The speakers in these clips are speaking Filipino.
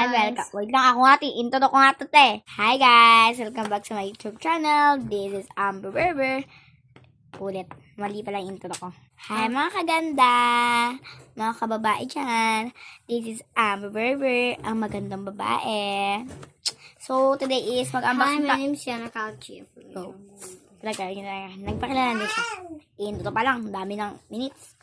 Ayan, welcome. Wait lang, ako nga, intro ko nga to, te. Hi, guys. Welcome back to my YouTube channel. This is Amber Berber. Ulit, mali pala yung intro ko. Hi, mga kaganda. Mga kababae dyan. This is Amber Berber, ang magandang babae. So, today is mag-unboxing. Hi, my name is Yana Calchi. So, nagpakilala din siya. Intro pa lang, dami ng minutes.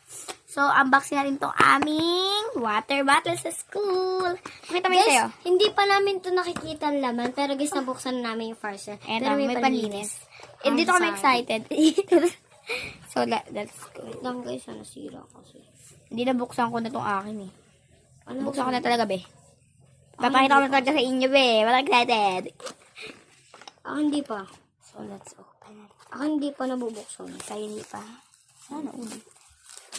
So, unboxing natin itong aming water bottle sa school. Pakita mo yun sa'yo. Hindi pa namin to nakikita ang laman, pero guys, nabuksan na namin yung parcel. Eto, Pero may panlinis. Eh, dito kami sorry. excited. So, let's go. Wait lang guys, nasira kasi. Hindi na buksan ko na itong akin eh. Ano? Buksan ko na talaga, be. Papakita ko na talaga sa inyo, be. Wala excited. Ako hindi pa. So, let's open it. Ako hindi pa nabubuksan. Kaya hindi pa. Ano, ulit.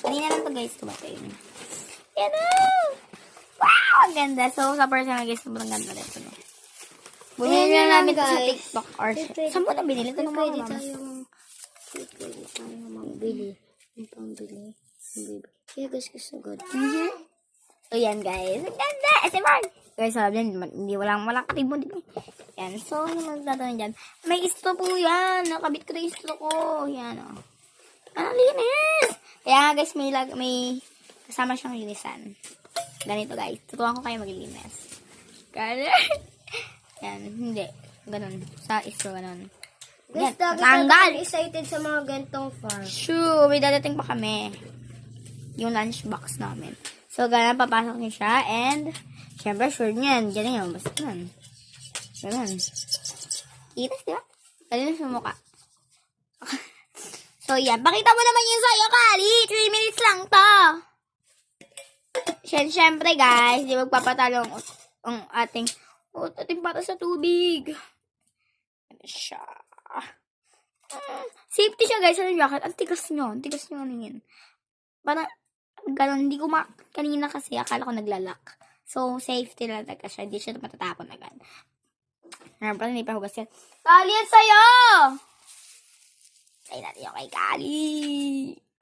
Kanina lang to guys, tumatay. Yan na! Wow! Ang ganda. So, sa personal guys, sobrang ganda rin ito. Bumili Ayan na namin lang, ito sa guys. TikTok or saan mo na binili? Ito ng mga Pwede mams. tayong magbili. May pambili. Kaya guys, gusto good. So, yan guys. Ang ganda! SMR! Guys, sabi yan, hindi walang katibon din eh. Yan. So, yung magtatanong dyan. May istro po yan. Nakabit ko na istro ko. Yan, o. Ang linis! Kaya nga guys, may kasama siyang linisan. Ganito guys. Tuturuan ko kayo maglilinis. Kaya, yan, hindi. Ganun. Sa istro, ganun. Guys, Yan, lagi tanggal! tayo excited sa mga gantong farm. Shoo! May dadating pa kami. Yung lunchbox namin. So, ganun, papasok niya siya. And, syempre, sure niyan. Ganun yung basta nun. Ganun. Itas, di ba? Ganun sa mukha. So, yan. Pakita mo naman yung sa'yo, Kali. 3 minutes lang to. Siyempre, guys, di magpapatalo ang ating para sa tubig. Ano siya? Safety siya, guys. Ano yung jacket? Ang tigas nyo. Ang tigas nyo ano yun. Parang, gano'n. Hindi ko kanina kasi, akala ko naglalak. So, safety lang talaga siya. Hindi siya matatapon agad. Parang hindi pa hugas yan. Kali yan sa'yo! Sa'yo natin yung kay Kali.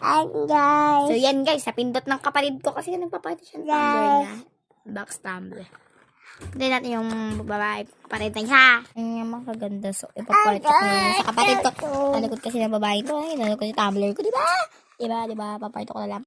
Hi guys! So, yan guys. Sa pindot ng kapatid ko. Kasi nagpapakita siya ng tumbler niya. Box tumbler. Hindi natin yung babae kapatid na siya. Ang mga kaganda. So, ipapalit ko na sa kapatid ko. Nalagod kasi ng babae ko. Nalagod yung tumbler ko. Diba? Diba? Papakita ko na lang.